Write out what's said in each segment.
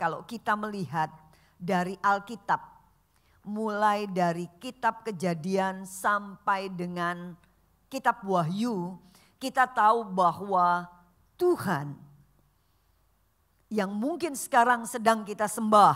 kalau kita melihat dari Alkitab, mulai dari kitab Kejadian sampai dengan kitab Wahyu, kita tahu bahwa Tuhan yang mungkin sekarang sedang kita sembah,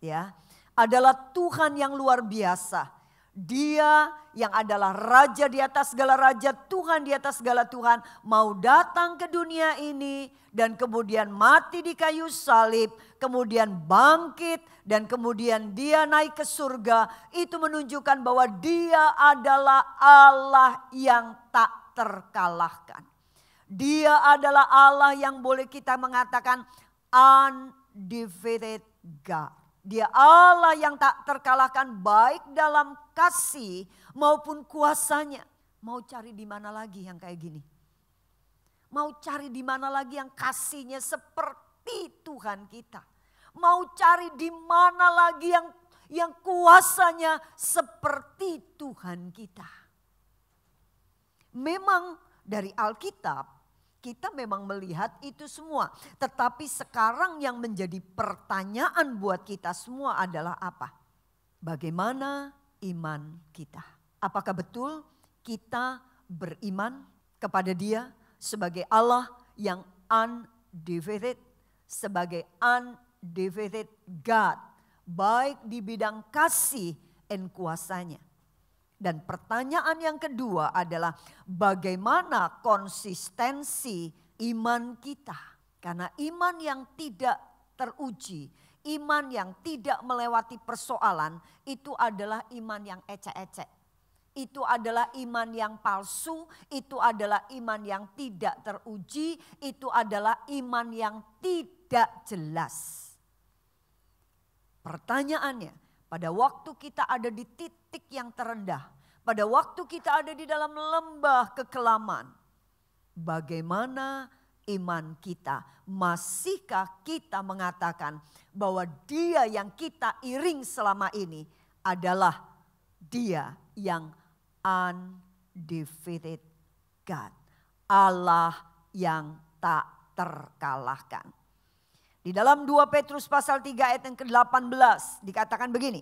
ya, adalah Tuhan yang luar biasa. Dia yang adalah raja di atas segala raja, Tuhan di atas segala Tuhan, mau datang ke dunia ini dan kemudian mati di kayu salib, kemudian bangkit dan kemudian dia naik ke surga. Itu menunjukkan bahwa dia adalah Allah yang tak terkalahkan. Dia adalah Allah yang boleh kita mengatakan undefeated God. Dia Allah yang tak terkalahkan baik dalam kasih maupun kuasanya. Mau cari di mana lagi yang kayak gini? Mau cari di mana lagi yang kasihnya seperti Tuhan kita? Mau cari di mana lagi yang kuasanya seperti Tuhan kita? Memang dari Alkitab kita memang melihat itu semua. Tetapi sekarang yang menjadi pertanyaan buat kita semua adalah apa? Bagaimana iman kita? Apakah betul kita beriman kepada Dia sebagai Allah yang undefeated, sebagai undefeated God, baik di bidang kasih dan kuasanya? Dan pertanyaan yang kedua adalah bagaimana konsistensi iman kita? Karena iman yang tidak teruji, iman yang tidak melewati persoalan, itu adalah iman yang ecek-ecek. Itu adalah iman yang palsu, itu adalah iman yang tidak teruji, itu adalah iman yang tidak jelas. Pertanyaannya, pada waktu kita ada di titik yang terendah, pada waktu kita ada di dalam lembah kekelaman, bagaimana iman kita? Masihkah kita mengatakan bahwa Dia yang kita iring selama ini adalah Dia yang undefeated God, Allah yang tak terkalahkan? Di dalam 2 Petrus pasal 3 ayat yang ke-18 dikatakan begini.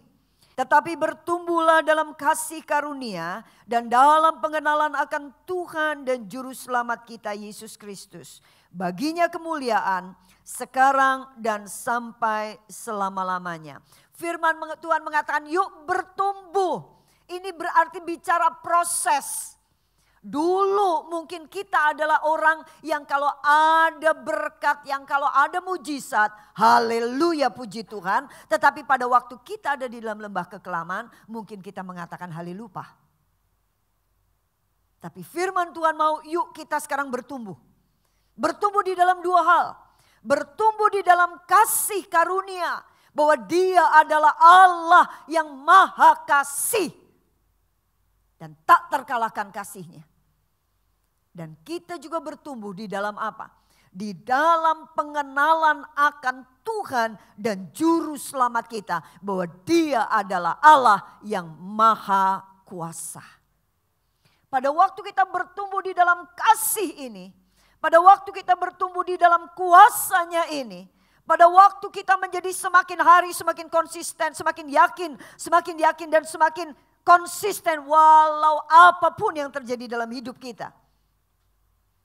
Tetapi bertumbuhlah dalam kasih karunia dan dalam pengenalan akan Tuhan dan Juru Selamat kita Yesus Kristus. Baginya kemuliaan sekarang dan sampai selama-lamanya. Firman Tuhan mengatakan yuk bertumbuh. Ini berarti bicara proses. Dulu mungkin kita adalah orang yang kalau ada berkat, yang kalau ada mujizat, haleluya puji Tuhan. Tetapi pada waktu kita ada di dalam lembah kekelaman, mungkin kita mengatakan haleluya. Tapi firman Tuhan mau yuk kita sekarang bertumbuh. Bertumbuh di dalam dua hal. Bertumbuh di dalam kasih karunia. Bahwa Dia adalah Allah yang maha kasih. Dan tak terkalahkan kasihnya. Dan kita juga bertumbuh di dalam apa? Di dalam pengenalan akan Tuhan dan Juru Selamat kita. Bahwa Dia adalah Allah yang maha kuasa. Pada waktu kita bertumbuh di dalam kasih ini. Pada waktu kita bertumbuh di dalam kuasanya ini. Pada waktu kita menjadi semakin hari semakin konsisten, semakin yakin dan semakin konsisten walau apapun yang terjadi dalam hidup kita.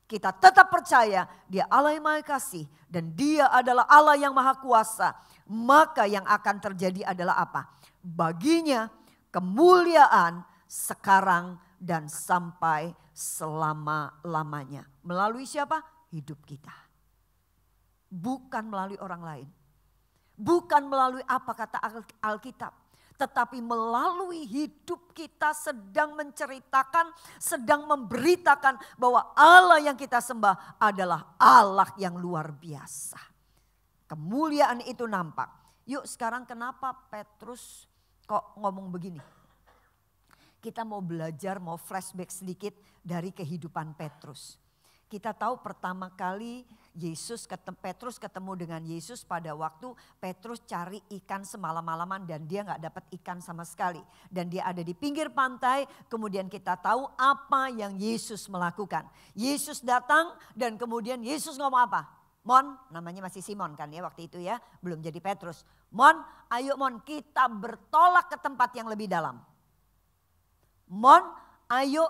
Kita tetap percaya Dia Allah yang maha kasih dan Dia adalah Allah yang maha kuasa. Maka yang akan terjadi adalah apa? Baginya kemuliaan sekarang dan sampai selama-lamanya. Melalui siapa? Hidup kita. Bukan melalui orang lain. Bukan melalui apa kata Alkitab. Tetapi melalui hidup kita sedang menceritakan, sedang memberitakan bahwa Allah yang kita sembah adalah Allah yang luar biasa. Kemuliaan itu nampak. Yuk sekarang kenapa Petrus kok ngomong begini? Kita mau belajar, mau flashback sedikit dari kehidupan Petrus. Kita tahu pertama kali Petrus ketemu dengan Yesus pada waktu Petrus cari ikan semalam-malaman dan dia gak dapat ikan sama sekali. Dan dia ada di pinggir pantai, kemudian kita tahu apa yang Yesus melakukan. Yesus datang dan kemudian Yesus ngomong apa? Mon, namanya masih Simon kan ya waktu itu ya, belum jadi Petrus. Mon, ayo Mon, kita bertolak ke tempat yang lebih dalam. Mon, ayo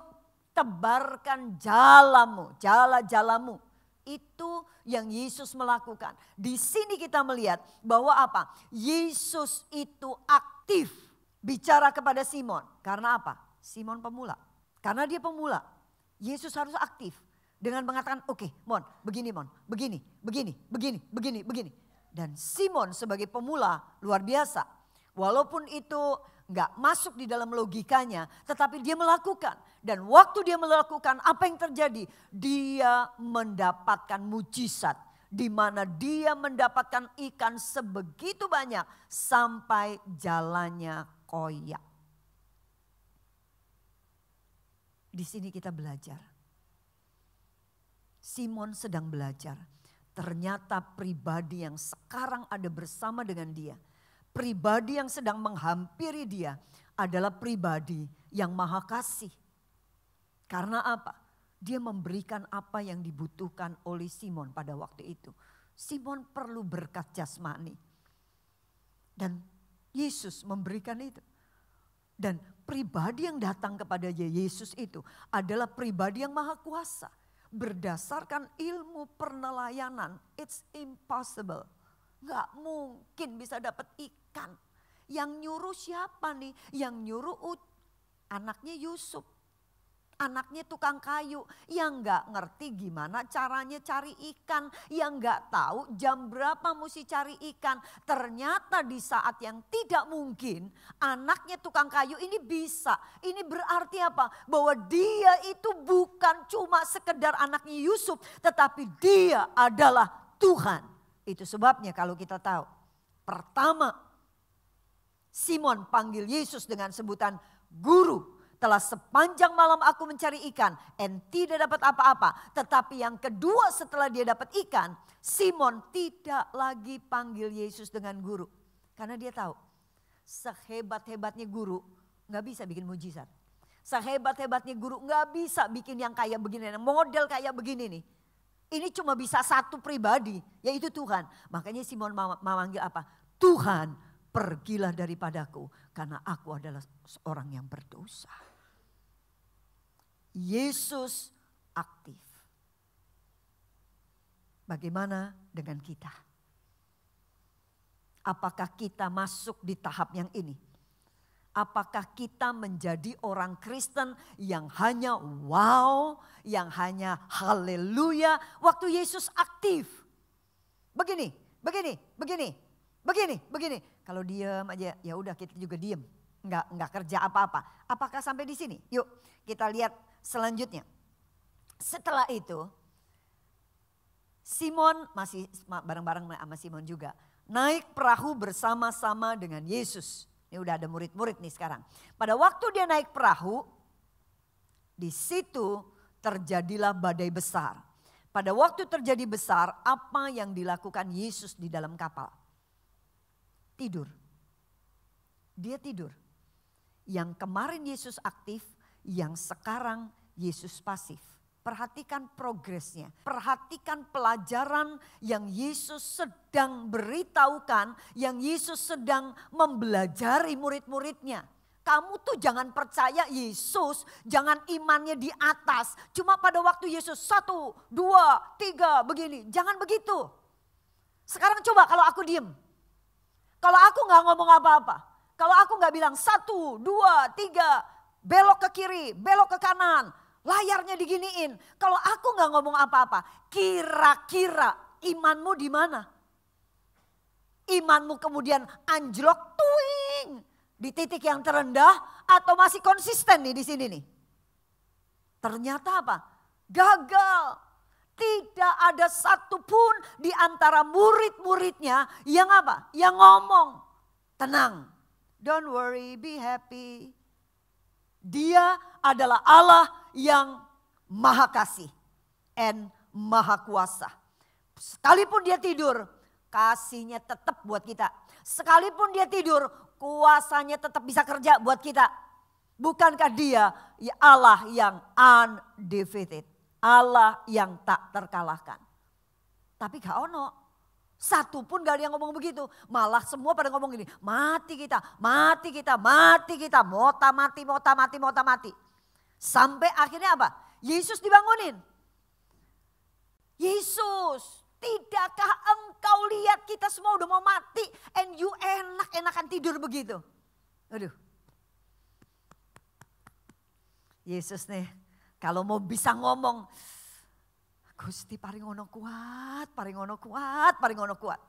tebarkan jalamu, jala-jalamu. Itu yang Yesus melakukan. Di sini kita melihat bahwa apa? Yesus itu aktif bicara kepada Simon. Karena apa? Simon pemula. Karena dia pemula, Yesus harus aktif. Dengan mengatakan, oke, Mon, begini Mon, begini. Dan Simon sebagai pemula luar biasa. Walaupun itu nggak masuk di dalam logikanya, tetapi dia melakukan. Dan waktu dia melakukan, apa yang terjadi? Dia mendapatkan mujizat. Di mana dia mendapatkan ikan sebegitu banyak sampai jalannya koyak. Di sini kita belajar. Simon sedang belajar. Ternyata pribadi yang sekarang ada bersama dengan dia, pribadi yang sedang menghampiri dia adalah pribadi yang maha kasih. Karena apa? Dia memberikan apa yang dibutuhkan oleh Simon pada waktu itu. Simon perlu berkat jasmani. Dan Yesus memberikan itu. Dan pribadi yang datang kepada Yesus itu adalah pribadi yang maha kuasa. Berdasarkan ilmu penelayanan, it's impossible. Gak mungkin bisa dapat ikan. Yang nyuruh siapa nih? Yang nyuruh anaknya Yusuf. Anaknya tukang kayu yang gak ngerti gimana caranya cari ikan. Yang gak tahu jam berapa mesti cari ikan. Ternyata di saat yang tidak mungkin anaknya tukang kayu ini bisa. Ini berarti apa? Bahwa dia itu bukan cuma sekedar anaknya Yusuf. Tetapi dia adalah Tuhan. Itu sebabnya kalau kita tahu. Pertama, Simon panggil Yesus dengan sebutan guru. Telah sepanjang malam aku mencari ikan dan tidak dapat apa-apa. Tetapi yang kedua setelah dia dapat ikan, Simon tidak lagi panggil Yesus dengan guru. Karena dia tahu sehebat-hebatnya guru gak bisa bikin mujizat. Sehebat-hebatnya guru gak bisa bikin yang kayak begini, model kayak begini nih. Ini cuma bisa satu pribadi, yaitu Tuhan. Makanya Simon memanggil apa? Tuhan, pergilah daripadaku karena aku adalah seorang yang berdosa. Yesus aktif. Bagaimana dengan kita? Apakah kita masuk di tahap yang ini? Apakah kita menjadi orang Kristen yang hanya wow, yang hanya haleluya waktu Yesus aktif? Begini. Kalau diam aja ya udah kita juga diam. Enggak kerja apa-apa. Apakah sampai di sini? Yuk kita lihat selanjutnya. Setelah itu Simon masih bareng-bareng sama Simon juga. Naik perahu bersama-sama dengan Yesus. Ini udah ada murid-murid nih sekarang. Pada waktu dia naik perahu, di situ terjadilah badai besar. Pada waktu terjadi besar, apa yang dilakukan Yesus di dalam kapal? Tidur. Dia tidur. Yang kemarin Yesus aktif, yang sekarang Yesus pasif. Perhatikan progresnya. Perhatikan pelajaran yang Yesus sedang beritahukan, yang Yesus sedang mempelajari murid-muridnya. Kamu tuh jangan percaya Yesus, jangan imannya di atas. Cuma pada waktu Yesus 1, 2, 3 begini. Jangan begitu. Sekarang coba kalau aku diem. Kalau aku gak ngomong apa-apa. Kalau aku gak bilang 1, 2, 3 belok ke kiri, belok ke kanan. Layarnya diginiin. Kalau aku gak ngomong apa-apa. Kira-kira imanmu di mana? Imanmu kemudian anjlok tuing. Di titik yang terendah atau masih konsisten nih di sini nih. Ternyata apa? Gagal. Tidak ada satupun di antara murid-muridnya yang apa? Yang ngomong. Tenang. Don't worry, be happy. Dia adalah Allah yang maha kasih and maha kuasa. Sekalipun dia tidur, kasihnya tetap buat kita. Sekalipun dia tidur, kuasanya tetap bisa kerja buat kita. Bukankah dia ya Allah yang undefeated, Allah yang tak terkalahkan. Tapi gak ono. Satu pun gak ada yang ngomong begitu. Malah semua pada ngomong gini, mati kita, mati kita, mati kita. Mota mati, mota mati, mota mati. Sampai akhirnya apa? Yesus dibangunin. Yesus, tidakkah engkau lihat kita semua udah mau mati. And you enak-enakan tidur begitu. Aduh. Yesus nih kalau mau bisa ngomong. Gusti paringono kuat, paringono kuat, paringono kuat.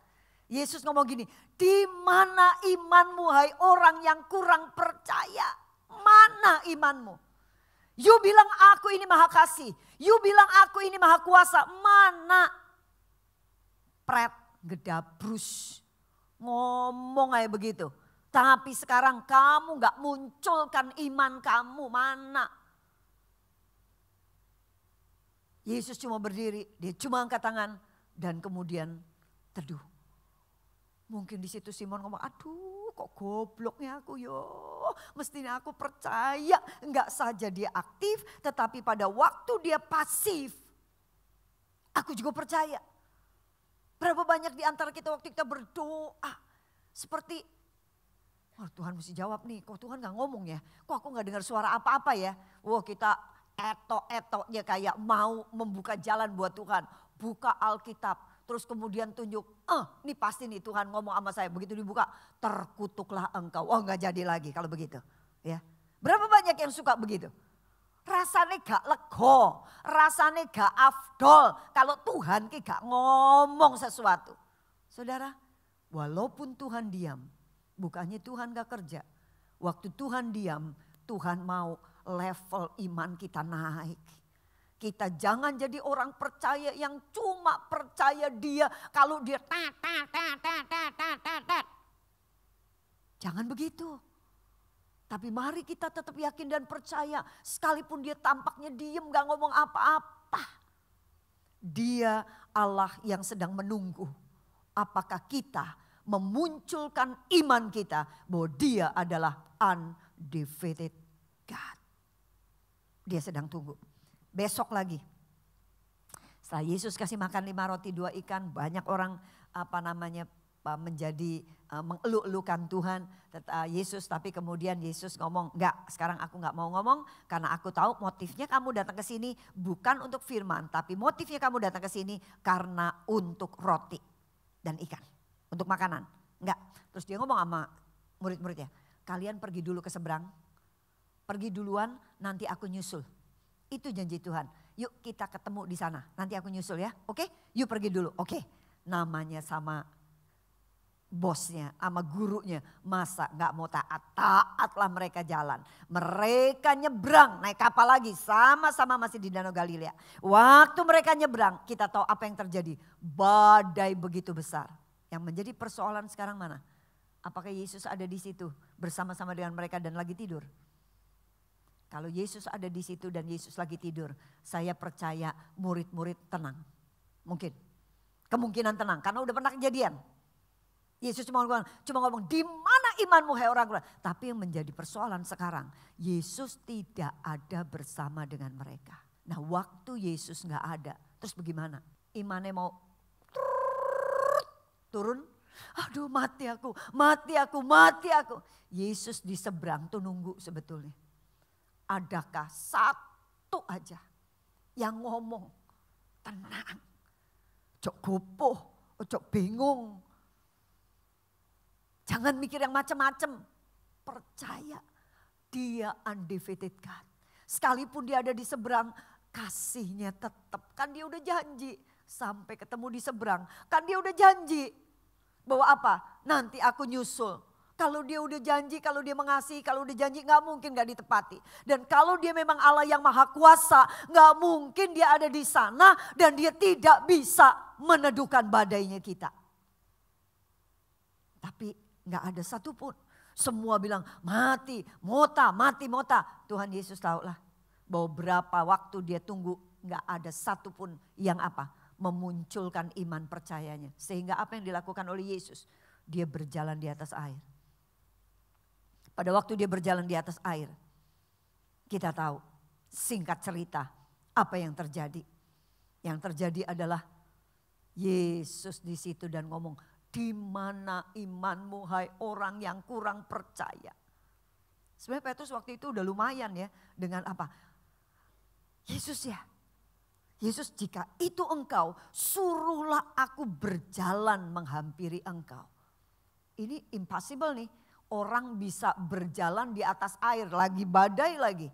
Yesus ngomong gini, di mana imanmu hai orang yang kurang percaya? Mana imanmu? You bilang aku ini maha kasih, you bilang aku ini maha kuasa, mana? Pret, gedabrus, ngomong kayak begitu. Tapi sekarang kamu gak munculkan iman kamu, mana? Yesus cuma berdiri, dia cuma angkat tangan dan kemudian teduh. Mungkin di situ Simon ngomong, aduh kok gobloknya aku yo. Mestinya aku percaya, enggak saja dia aktif tetapi pada waktu dia pasif. Aku juga percaya. Berapa banyak di antara kita waktu kita berdoa seperti, wah Tuhan mesti jawab nih, kok Tuhan gak ngomong ya. Kok aku gak dengar suara apa-apa ya. Wah kita etok-etoknya kayak mau membuka jalan buat Tuhan. Buka Alkitab. Terus kemudian tunjuk. Ini pasti nih Tuhan ngomong sama saya. Begitu dibuka. Terkutuklah engkau. Oh gak jadi lagi kalau begitu. Ya. Berapa banyak yang suka begitu. Rasanya gak lego. Rasanya gak afdol. Kalau Tuhan gak ngomong sesuatu. Saudara. Walaupun Tuhan diam. Bukannya Tuhan gak kerja. Waktu Tuhan diam. Tuhan mau level iman kita naik. Kita jangan jadi orang percaya yang cuma percaya dia kalau dia Jangan begitu. Tapi mari kita tetap yakin dan percaya. Sekalipun dia tampaknya diem gak ngomong apa-apa. Dia Allah yang sedang menunggu. Apakah kita memunculkan iman kita bahwa dia adalah undefeated God. Dia sedang tunggu. Besok lagi. Setelah Yesus kasih makan 5 roti 2 ikan. Banyak orang menjadi mengeluh-elukan Tuhan. Yesus tapi kemudian Yesus ngomong. Enggak, sekarang aku enggak mau ngomong. Karena aku tahu motifnya kamu datang ke sini bukan untuk firman. Tapi motifnya kamu datang ke sini karena untuk roti dan ikan. Untuk makanan. Enggak. Terus dia ngomong sama murid-muridnya. Kalian pergi dulu ke seberang. Pergi duluan, nanti aku nyusul. Itu janji Tuhan. Yuk kita ketemu di sana, nanti aku nyusul ya. Oke, yuk pergi dulu. Oke, namanya sama bosnya, sama gurunya. Masa gak mau taat? Taatlah mereka jalan. Mereka nyebrang, naik kapal lagi. Sama-sama masih di Danau Galilea. Waktu mereka nyebrang, kita tahu apa yang terjadi. Badai begitu besar. Yang menjadi persoalan sekarang mana? Apakah Yesus ada di situ bersama-sama dengan mereka dan lagi tidur? Kalau Yesus ada di situ dan Yesus lagi tidur, saya percaya murid-murid tenang. Mungkin. Kemungkinan tenang karena udah pernah kejadian. Yesus cuma ngomong di mana imanmu hai orang kurang. Tapi yang menjadi persoalan sekarang, Yesus tidak ada bersama dengan mereka. Nah waktu Yesus gak ada, terus bagaimana? Imannya mau turun. Aduh mati aku, mati aku, mati aku. Yesus di seberang tuh nunggu sebetulnya. Adakah satu aja yang ngomong tenang. Cok gopoh, cok bingung. Jangan mikir yang macam-macam. Percaya dia undefeated God. Sekalipun dia ada di seberang, kasihnya tetap. Kan dia udah janji sampai ketemu di seberang. Kan dia udah janji bahwa apa? Nanti aku nyusul. Kalau dia udah janji, kalau dia mengasihi, kalau udah janji gak mungkin gak ditepati. Dan kalau dia memang Allah yang maha kuasa, gak mungkin dia ada di sana dan dia tidak bisa meneduhkan badainya kita. Tapi gak ada satupun. Semua bilang mati, mota, mati, mota. Tuhan Yesus tahulah bahwa berapa waktu dia tunggu gak ada satupun yang apa? Memunculkan iman percayanya. Sehingga apa yang dilakukan oleh Yesus? Dia berjalan di atas air. Pada waktu dia berjalan di atas air, kita tahu singkat cerita apa yang terjadi. Yang terjadi adalah Yesus di situ dan ngomong, di mana imanmu hai orang yang kurang percaya. Sebenarnya Petrus waktu itu udah lumayan ya dengan apa? Yesus ya, Yesus jika itu engkau, suruhlah aku berjalan menghampiri engkau. Ini impossible nih, orang bisa berjalan di atas air, lagi badai lagi.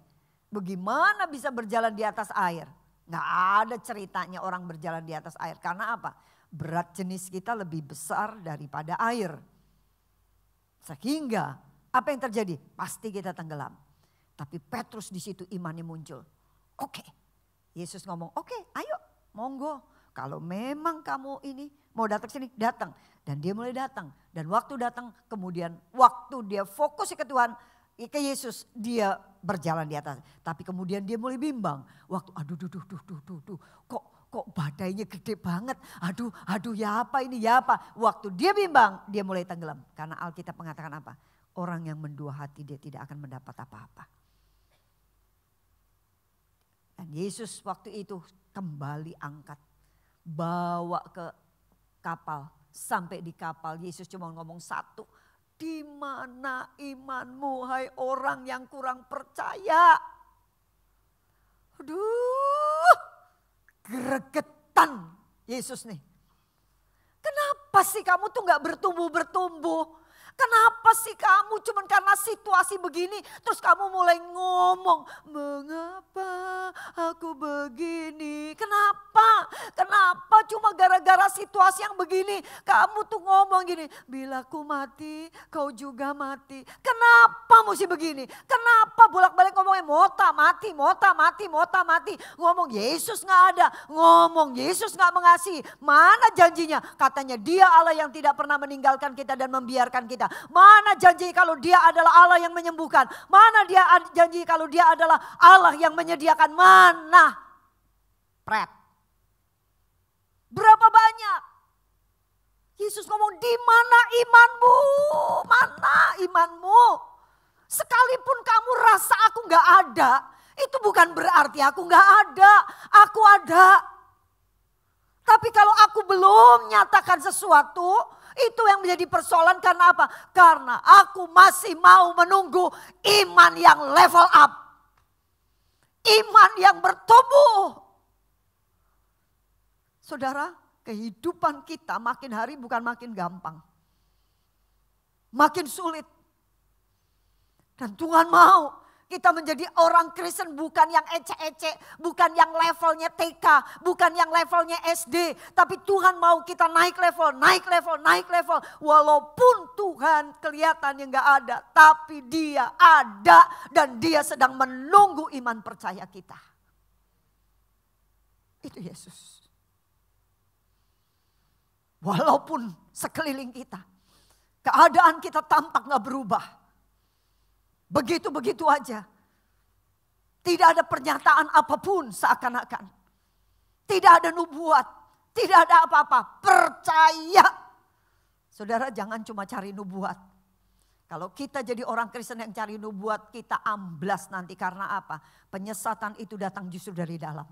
Bagaimana bisa berjalan di atas air? Nggak ada ceritanya orang berjalan di atas air. Karena apa? Berat jenis kita lebih besar daripada air. Sehingga apa yang terjadi? Pasti kita tenggelam. Tapi Petrus di situ imannya muncul. Oke. Yesus ngomong, oke, ayo monggo. Kalau memang kamu ini mau datang sini, datang. Dan dia mulai datang. Dan waktu datang kemudian waktu dia fokus ke Tuhan, ke Yesus, dia berjalan di atas. Tapi kemudian dia mulai bimbang. Waktu aduh kok badainya gede banget. Aduh ya apa ini ya apa. Waktu dia bimbang dia mulai tenggelam. Karena Alkitab mengatakan apa? Orang yang mendua hati dia tidak akan mendapat apa-apa. Dan Yesus waktu itu kembali angkat. Bawa ke kapal. Sampai di kapal Yesus cuma ngomong satu. Di mana imanmu hai orang yang kurang percaya. Aduh, gregetan Yesus nih. Kenapa sih kamu tuh gak bertumbuh-bertumbuh? Kenapa sih kamu cuman karena situasi begini terus kamu mulai ngomong. Mengapa aku begini? Kenapa? Kenapa cuma gara-gara situasi yang begini kamu tuh ngomong gini. Bila aku mati kau juga mati. Kenapa mesti begini? Kenapa bolak-balik ngomongnya mota mati. Ngomong Yesus gak ada. Ngomong Yesus gak mengasihi. Mana janjinya? Katanya dia Allah yang tidak pernah meninggalkan kita dan membiarkan kita. Mana janji kalau dia adalah Allah yang menyembuhkan? Mana dia janji kalau dia adalah Allah yang menyediakan? Mana? Pret. Berapa banyak? Yesus ngomong, di mana imanmu? Mana imanmu? Sekalipun kamu rasa aku gak ada, itu bukan berarti aku gak ada. Aku ada. Tapi kalau aku belum nyatakan sesuatu, itu yang menjadi persoalan karena apa? Karena aku masih mau menunggu iman yang level up. Iman yang bertumbuh. Saudara, kehidupan kita makin hari bukan makin gampang. Makin sulit. Dan Tuhan mau kita menjadi orang Kristen bukan yang ecek-ecek, bukan yang levelnya TK, bukan yang levelnya SD. Tapi Tuhan mau kita naik level. Walaupun Tuhan kelihatannya gak ada, tapi dia ada dan dia sedang menunggu iman percaya kita. Itu Yesus. Walaupun sekeliling kita, keadaan kita tampak gak berubah. Begitu-begitu aja. Tidak ada pernyataan apapun seakan-akan. Tidak ada nubuat. Tidak ada apa-apa. Percaya. Saudara jangan cuma cari nubuat. Kalau kita jadi orang Kristen yang cari nubuat, kita amblas nanti karena apa? Penyesatan itu datang justru dari dalam.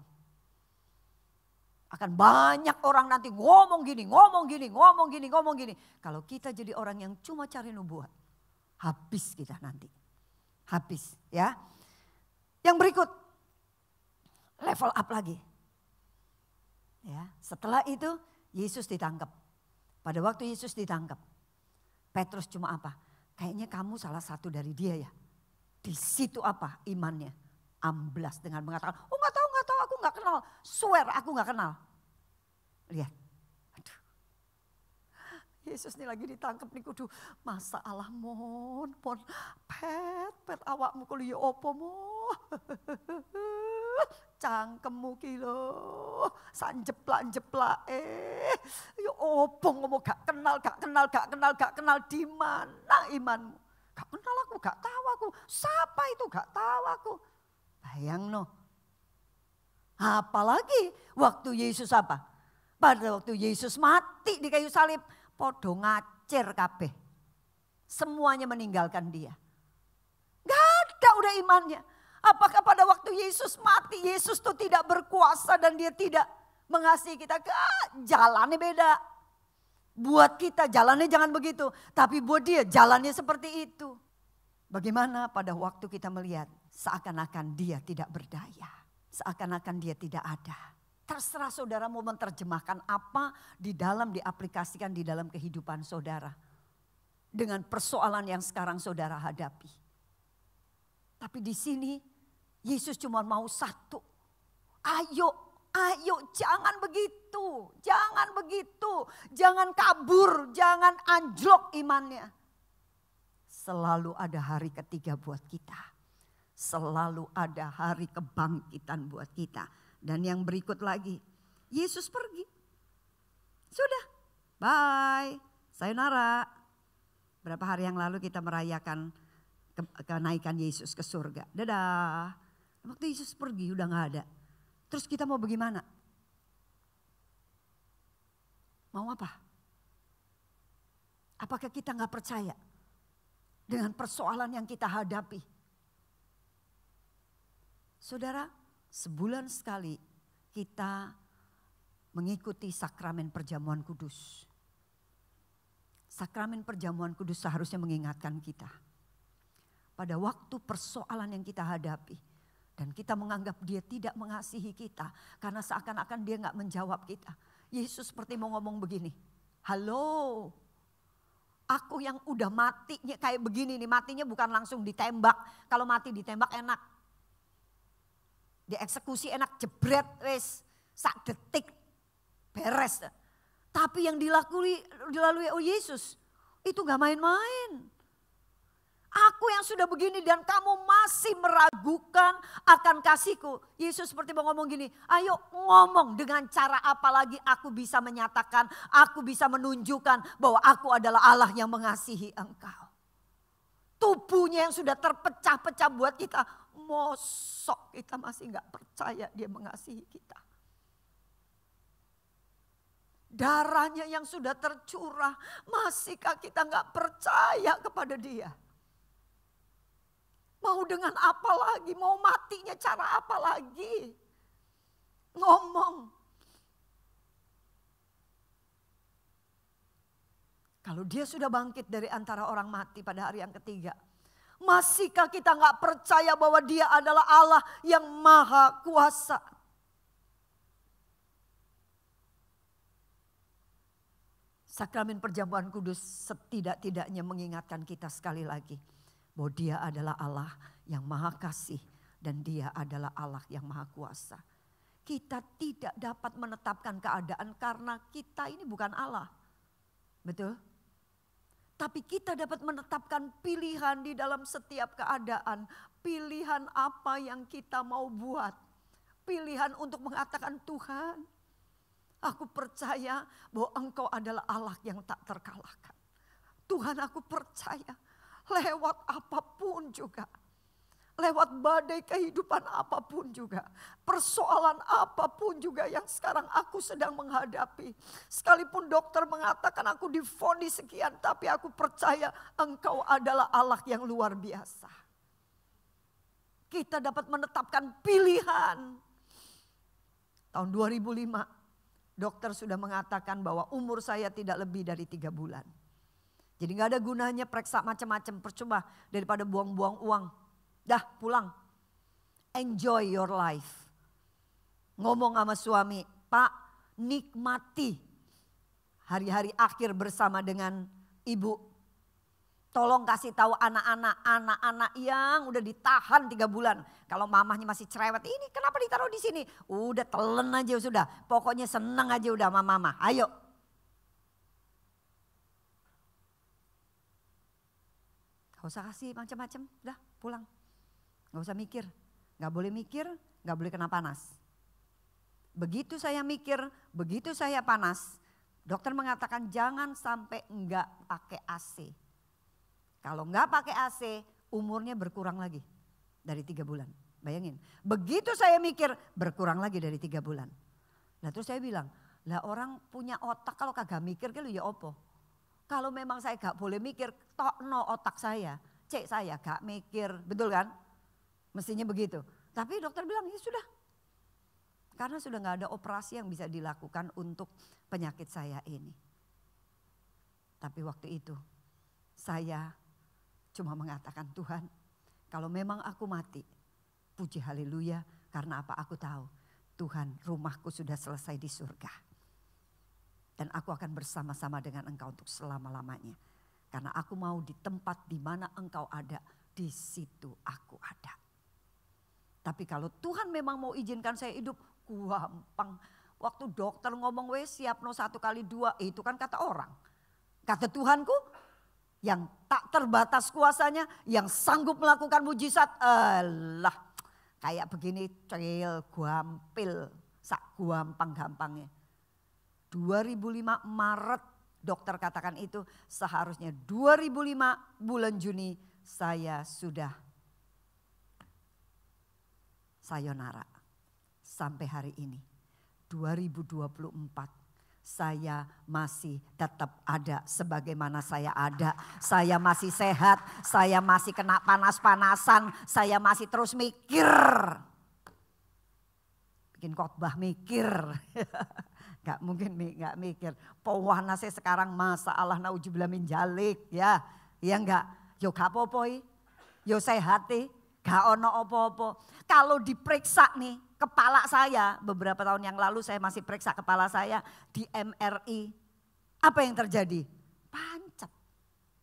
Akan banyak orang nanti ngomong gini. Kalau kita jadi orang yang cuma cari nubuat, habis kita nanti. Habis ya. Yang berikut, level up lagi. Ya, setelah itu Yesus ditangkap. Pada waktu Yesus ditangkap, Petrus cuma apa? Kayaknya kamu salah satu dari dia ya. Di situ apa imannya? Amblas dengan mengatakan, oh gak tahu, aku gak kenal. Swear aku gak kenal. Lihat. Aduh. Yesus nih lagi ditangkap nih kudu. Masa Allah pon pet awakmu kulo ya opo mo. Cangkemmu ki lho, sanjeplak-jeplak ya opo ngomong gak kenal di mana imanmu? Gak kenal aku, gak tahu aku. Siapa itu gak tahu aku. Bayang no. Apalagi waktu Yesus apa? Pada waktu Yesus mati di kayu salib, podo ngacir kabeh. Semuanya meninggalkan dia. Gak ada udah imannya. Apakah pada waktu Yesus mati, Yesus tuh tidak berkuasa dan dia tidak mengasihi kita, jalannya beda. Buat kita jalannya jangan begitu, tapi buat dia jalannya seperti itu. Bagaimana pada waktu kita melihat seakan-akan dia tidak berdaya, seakan-akan dia tidak ada. Terserah saudara mau menerjemahkan apa diaplikasikan di dalam kehidupan saudara. Dengan persoalan yang sekarang saudara hadapi. Tapi di sini Yesus cuma mau satu. Ayo jangan begitu, jangan kabur, jangan anjlok imannya. Selalu ada hari ketiga buat kita. Selalu ada hari kebangkitan buat kita. Dan yang berikut lagi, Yesus pergi. Sudah, bye, sayonara. Berapa hari yang lalu kita merayakan kenaikan Yesus ke surga. Dadah. Waktu Yesus pergi udah gak ada. Terus kita mau bagaimana? Mau apa? Apakah kita gak percaya dengan persoalan yang kita hadapi? Saudara, sebulan sekali kita mengikuti sakramen perjamuan kudus. Sakramen perjamuan kudus seharusnya mengingatkan kita. Pada waktu persoalan yang kita hadapi. Dan kita menganggap dia tidak mengasihi kita. Karena seakan-akan dia gak menjawab kita. Yesus seperti mau ngomong begini. Halo, aku yang udah matinya kayak begini nih. Matinya bukan langsung ditembak. Kalau mati ditembak enak. Dieksekusi enak, jebret wes. Sak detik beres. Tapi yang dilalui oleh Yesus itu gak main-main. Aku yang sudah begini dan kamu masih meragukan akan kasihku. Yesus seperti mau ngomong gini, ayo ngomong dengan cara apa lagi aku bisa menyatakan, aku bisa menunjukkan bahwa aku adalah Allah yang mengasihi engkau. Tubuhnya yang sudah terpecah-pecah buat kita, mosok kita masih gak percaya dia mengasihi kita. Darahnya yang sudah tercurah, masihkah kita gak percaya kepada dia? Mau dengan apa lagi? Mau matinya cara apa lagi? Ngomong. Kalau dia sudah bangkit dari antara orang mati pada hari yang ketiga. Masihkah kita gak percaya bahwa dia adalah Allah yang maha kuasa? Sakramen perjamuan kudus setidak-tidaknya mengingatkan kita sekali lagi. Bahwa dia adalah Allah yang maha kasih dan dia adalah Allah yang maha kuasa. Kita tidak dapat menetapkan keadaan karena kita ini bukan Allah. Betul? Tapi kita dapat menetapkan pilihan di dalam setiap keadaan. Pilihan apa yang kita mau buat. Pilihan untuk mengatakan Tuhan, aku percaya bahwa Engkau adalah Allah yang tak terkalahkan. Tuhan, aku percaya. Lewat apapun juga. Lewat badai kehidupan apapun juga. Persoalan apapun juga yang sekarang aku sedang menghadapi. Sekalipun dokter mengatakan aku divonis sekian. Tapi aku percaya engkau adalah Allah yang luar biasa. Kita dapat menetapkan pilihan. Tahun 2005 dokter sudah mengatakan bahwa umur saya tidak lebih dari 3 bulan. Jadi gak ada gunanya periksa macam-macam, percuma daripada buang-buang uang. Dah pulang, enjoy your life. Ngomong sama suami, Pak nikmati hari-hari akhir bersama dengan ibu. Tolong kasih tahu anak-anak yang udah ditahan 3 bulan. Kalau mamahnya masih cerewet, ini kenapa ditaruh di sini? Udah telan aja sudah, pokoknya seneng aja udah sama mama, ayo. Gak usah kasih macam-macam, udah pulang. Gak usah mikir, gak boleh mikir, gak boleh kena panas. Begitu saya mikir, begitu saya panas, dokter mengatakan jangan sampai enggak pakai AC. Kalau enggak pakai AC, umurnya berkurang lagi dari 3 bulan. Bayangin, begitu saya mikir berkurang lagi dari 3 bulan. Nah terus saya bilang, lah orang punya otak kalau kagak mikir kan ya opo. Kalau memang saya gak boleh mikir, tokno otak saya. Cek saya gak mikir, betul kan? Mestinya begitu. Tapi dokter bilang, ya sudah. Karena sudah gak ada operasi yang bisa dilakukan untuk penyakit saya ini. Tapi waktu itu saya cuma mengatakan, Tuhan kalau memang aku mati, puji haleluya. Karena apa? Aku tahu Tuhan, rumahku sudah selesai di surga. Dan aku akan bersama-sama dengan Engkau untuk selama-lamanya. Karena aku mau di tempat di mana Engkau ada, di situ aku ada. Tapi kalau Tuhan memang mau izinkan saya hidup, gampang. Waktu dokter ngomong, siap no 1 kali 2, itu kan kata orang. Kata Tuhanku, yang tak terbatas kuasanya, yang sanggup melakukan mujizat, Allah. Kayak begini, cil, gampil, sak gampang-gampangnya. 2005 Maret dokter katakan itu, seharusnya 2005 bulan Juni saya sudah sayonara. Sampai hari ini 2024 saya masih tetap ada sebagaimana saya ada. Saya masih sehat, saya masih kena panas-panasan, saya masih terus mikir. Bikin khotbah mikir. Gak mungkin gak mikir. Pawana saya sekarang masalah naujubillah min jalik ya. Ya enggak, yo gak apa-apa, yo sehat, gak ono apa-apa. Kalau diperiksa nih kepala saya, beberapa tahun yang lalu saya masih periksa kepala saya di MRI. Apa yang terjadi? Pancet,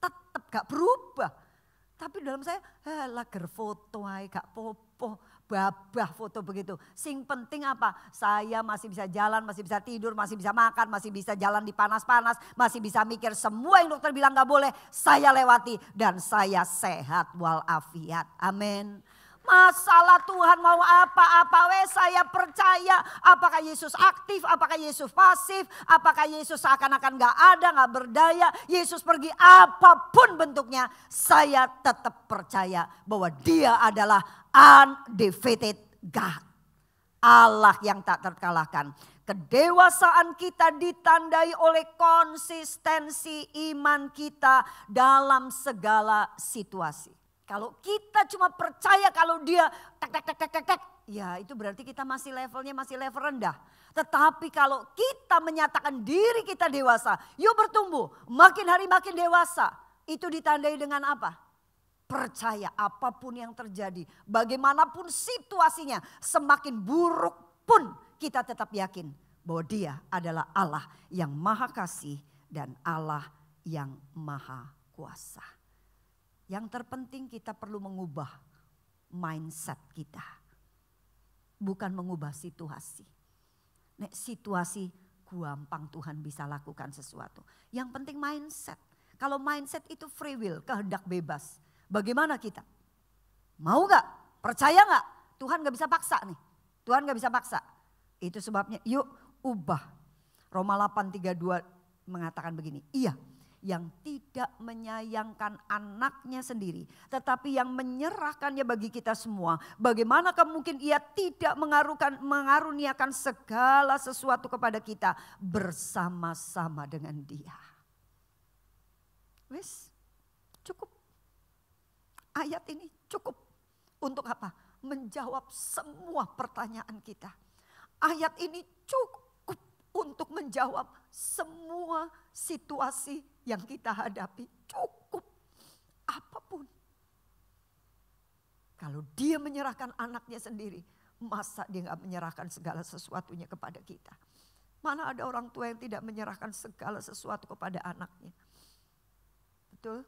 tetap gak berubah. Tapi dalam saya, lager foto gak popo, babah foto begitu. Sing penting apa? Saya masih bisa jalan, masih bisa tidur, masih bisa makan, masih bisa jalan di panas-panas, masih bisa mikir semua yang dokter bilang gak boleh. Saya lewati dan saya sehat walafiat. Amin. Masalah Tuhan mau apa-apa saya percaya. Apakah Yesus aktif, apakah Yesus pasif, apakah Yesus seakan-akan gak ada, gak berdaya. Yesus pergi apapun bentuknya, saya tetap percaya bahwa dia adalah undefeated God. Allah yang tak terkalahkan. Kedewasaan kita ditandai oleh konsistensi iman kita dalam segala situasi. Kalau kita cuma percaya kalau dia tek, ya itu berarti kita masih levelnya masih level rendah. Tetapi kalau kita menyatakan diri kita dewasa, yuk bertumbuh, makin hari makin dewasa. Itu ditandai dengan apa? Percaya apapun yang terjadi, bagaimanapun situasinya, semakin buruk pun kita tetap yakin bahwa dia adalah Allah yang maha kasih dan Allah yang maha kuasa. Yang terpenting kita perlu mengubah mindset kita. Bukan mengubah situasi. Nek situasi gampang Tuhan bisa lakukan sesuatu. Yang penting mindset. Kalau mindset itu free will, kehendak bebas. Bagaimana kita? Mau gak? Percaya gak? Tuhan gak bisa paksa nih. Tuhan gak bisa paksa. Itu sebabnya yuk ubah. Roma 8:32 mengatakan begini. Iya. Yang tidak menyayangkan anaknya sendiri. Tetapi yang menyerahkannya bagi kita semua. Bagaimanakah mungkin ia tidak mengaruniakan segala sesuatu kepada kita bersama-sama dengan dia. Wes, cukup. Ayat ini cukup. Untuk apa? Menjawab semua pertanyaan kita. Ayat ini cukup untuk menjawab semua situasi yang kita hadapi. Cukup apapun. Kalau dia menyerahkan anaknya sendiri, masa dia gak menyerahkan segala sesuatunya kepada kita? Mana ada orang tua yang tidak menyerahkan segala sesuatu kepada anaknya? Betul?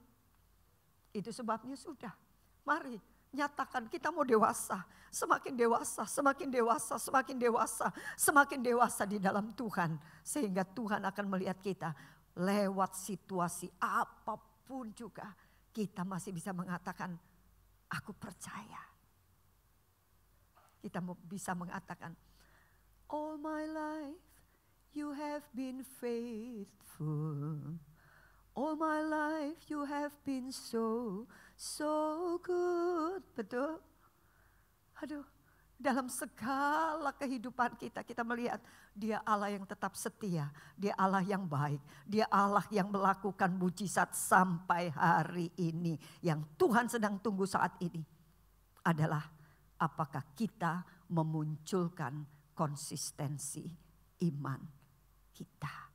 Itu sebabnya sudah. Mari nyatakan kita mau dewasa. Semakin dewasa, semakin dewasa, semakin dewasa. Semakin dewasa di dalam Tuhan. Sehingga Tuhan akan melihat kita lewat situasi apapun juga. Kita masih bisa mengatakan, aku percaya. Kita bisa mengatakan, all my life you have been faithful. All my life you have been so good. Betul? Aduh, dalam segala kehidupan kita, kita melihat dia Allah yang tetap setia. Dia Allah yang baik. Dia Allah yang melakukan mujizat sampai hari ini. Yang Tuhan sedang tunggu saat ini adalah apakah kita memunculkan konsistensi iman kita.